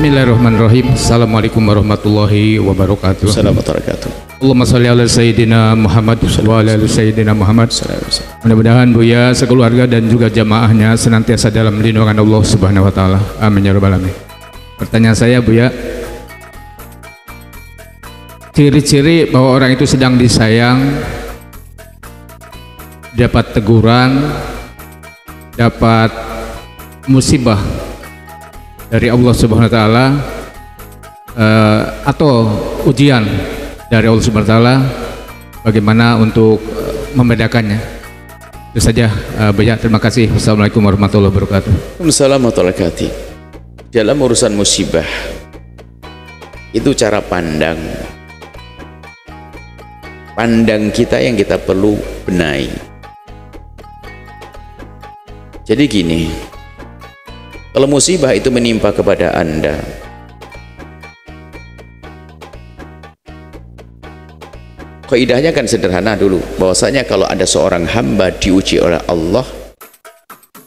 Bismillahirrahmanirrahim. Assalamualaikum warahmatullahi wabarakatuh. Assalamualaikum warahmatullahi wabarakatuh. Allahumma sholli ala sayyidina Muhammad wa ala ali sayyidina Muhammad. Mudah-mudahan Buya sekeluarga dan juga jamaahnya senantiasa dalam lindungan Allah Subhanahu wa taala. Amin ya rabbal alamin. Pertanyaan saya Buya, ciri-ciri bahwa orang itu sedang disayang, dapat teguran, dapat musibah dari Allah Subhanahu wa taala, atau ujian dari Allah Subhanahu wa taala, bagaimana untuk membedakannya? Itu saja Buya, terima kasih. Wassalamualaikum warahmatullahi wabarakatuh. Waalaikumsalam warahmatullahi wabarakatuh. Dalam urusan musibah itu cara pandang kita yang kita perlu benahi. Jadi gini, kalau musibah itu menimpa kepada Anda, kaidahnya kan sederhana dulu, bahwasanya kalau ada seorang hamba diuji oleh Allah,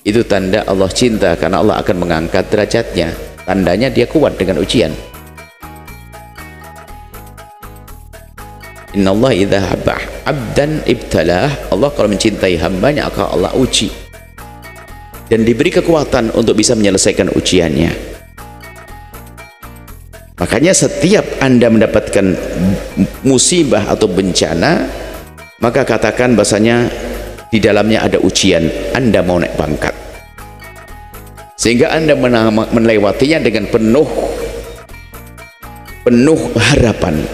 itu tanda Allah cinta, karena Allah akan mengangkat derajatnya. Tandanya dia kuat dengan ujian. Innallaha idza habba 'abdan ibtalah. Allah kalau mencintai hambanya akan Allah uji dan diberi kekuatan untuk bisa menyelesaikan ujiannya. Makanya setiap Anda mendapatkan musibah atau bencana, maka katakan bahasanya di dalamnya ada ujian, Anda mau naik pangkat, sehingga Anda melewatinya dengan penuh harapan,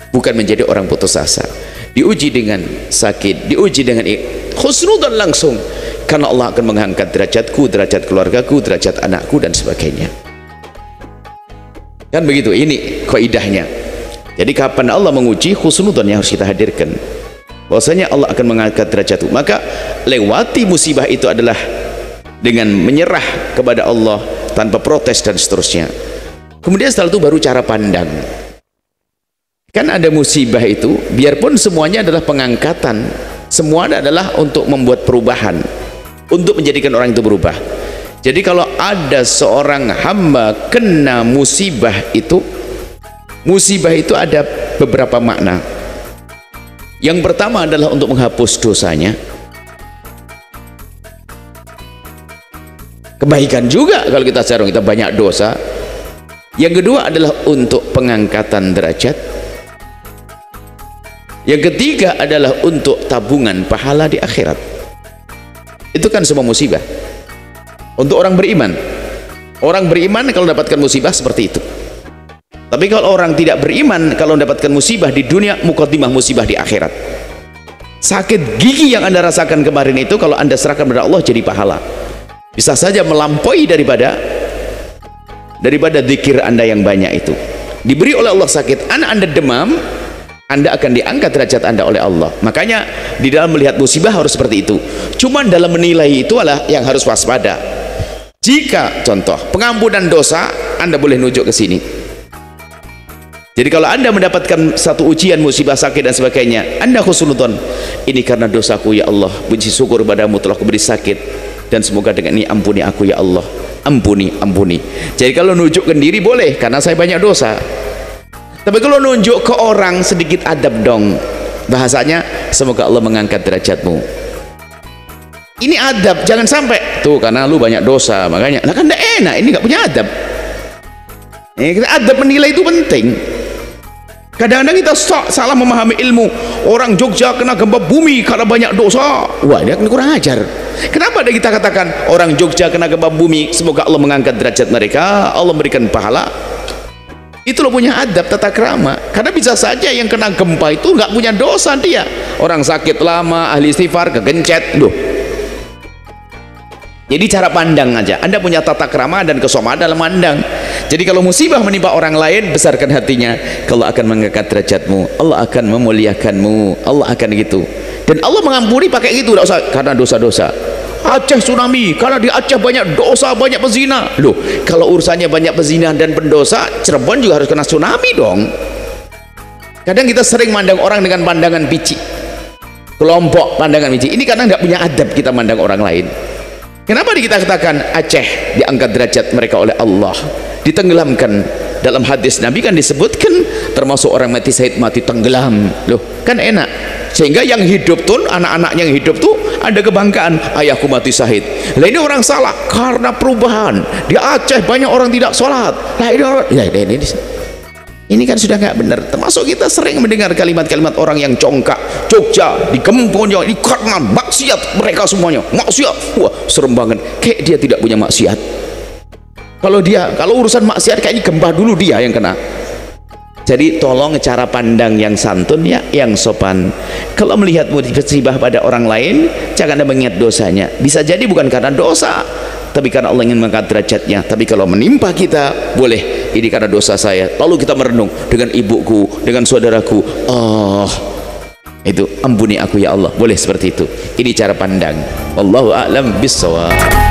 bukan menjadi orang putus asa. Diuji dengan sakit, diuji dengan khusnudan langsung, karena Allah akan mengangkat derajatku, derajat keluargaku, derajat anakku dan sebagainya. Kan begitu, ini kaidahnya. Jadi kapan Allah menguji, khusnudan yang harus kita hadirkan, bahwasanya Allah akan mengangkat derajatku. Maka lewati musibah itu adalah dengan menyerah kepada Allah tanpa protes dan seterusnya. Kemudian setelah itu baru cara pandang. Kan ada musibah itu, biarpun semuanya adalah pengangkatan, semua adalah untuk membuat perubahan, untuk menjadikan orang itu berubah. Jadi kalau ada seorang hamba kena musibah itu ada beberapa makna. Yang pertama adalah untuk menghapus dosanya. Kebaikan juga kalau kita sarung, kita banyak dosa. Yang kedua adalah untuk pengangkatan derajat. Yang ketiga adalah untuk tabungan pahala di akhirat. Itu kan semua musibah untuk orang beriman. Orang beriman kalau mendapatkan musibah seperti itu. Tapi kalau orang tidak beriman, kalau mendapatkan musibah di dunia, muqaddimah musibah di akhirat. Sakit gigi yang Anda rasakan kemarin itu, kalau Anda serahkan kepada Allah jadi pahala, bisa saja melampaui daripada zikir Anda yang banyak itu. Diberi oleh Allah sakit, Anda demam, Anda akan diangkat derajat Anda oleh Allah. Makanya di dalam melihat musibah harus seperti itu. Cuman dalam menilai itu adalah yang harus waspada. Jika contoh pengampunan dosa, Anda boleh nunjuk ke sini. Jadi kalau Anda mendapatkan satu ujian, musibah, sakit dan sebagainya, Anda khusnudzon, ini karena dosaku ya Allah, puji syukur padamu telah kuberi sakit, dan semoga dengan ini ampuni aku ya Allah, ampuni. Jadi kalau nunjuk ke diri boleh, karena saya banyak dosa. Tapi kalau nunjuk ke orang, sedikit adab dong, bahasanya semoga Allah mengangkat derajatmu. Ini adab, jangan sampai tuh karena lu banyak dosa makanya. Nah kan tidak enak, ini nggak punya adab. Adab menilai itu penting. Kadang-kadang kita salah memahami ilmu. Orang Jogja kena gempa bumi karena banyak dosa. Wah, dia kurang ajar. Kenapa ada kita katakan orang Jogja kena gempa bumi, semoga Allah mengangkat derajat mereka, Allah berikan pahala. Itu loh punya adab, tata krama. Karena bisa saja yang kena gempa itu nggak punya dosa dia. Orang sakit lama, ahli istighfar, kegencet, loh. Jadi cara pandang aja. Anda punya tata krama dan kesomaan dalam mandang. Jadi kalau musibah menimpa orang lain, besarkan hatinya. Allah akan mengangkat derajatmu, Allah akan memuliakanmu, Allah akan gitu. Dan Allah mengampuni pakai gitu, tidak usah karena dosa-dosa. Aceh tsunami, karena di Aceh banyak dosa, banyak pezina. Loh, kalau urusannya banyak pezina dan pendosa, Cirebon juga harus kena tsunami dong. Kadang kita sering mandang orang dengan pandangan picik, kelompok pandangan picik. Ini karena nggak punya adab kita mandang orang lain. Kenapa kita katakan Aceh diangkat derajat mereka oleh Allah? ditenggelamkan. Dalam hadis Nabi kan disebutkan termasuk orang mati syahid mati tenggelam. Loh, kan enak. Sehingga yang hidup tuh, anak-anak yang hidup tuh ada kebanggaan, ayahku mati syahid. Lah ini orang salah karena perubahan. Di Aceh banyak orang tidak sholat. Lah ini orang, ini kan sudah nggak benar. Termasuk kita sering mendengar kalimat-kalimat orang yang congkak. Jogja di Kemponjong ini karena maksiat mereka semuanya. Maksiat. Wah, serem banget. Kayak dia tidak punya maksiat. Kalau urusan maksiat kayaknya gembah dulu dia yang kena. Jadi tolong cara pandang yang santun ya, yang sopan. Kalau melihat musibah pada orang lain, jangan Anda mengingat dosanya. Bisa jadi bukan karena dosa, tapi karena Allah ingin mengangkat derajatnya. Tapi kalau menimpa kita, boleh ini karena dosa saya. Lalu kita merenung dengan ibuku, dengan saudaraku. Oh, itu ampuni aku ya Allah. Boleh seperti itu. Ini cara pandang. Wallahu a'lam bissawab.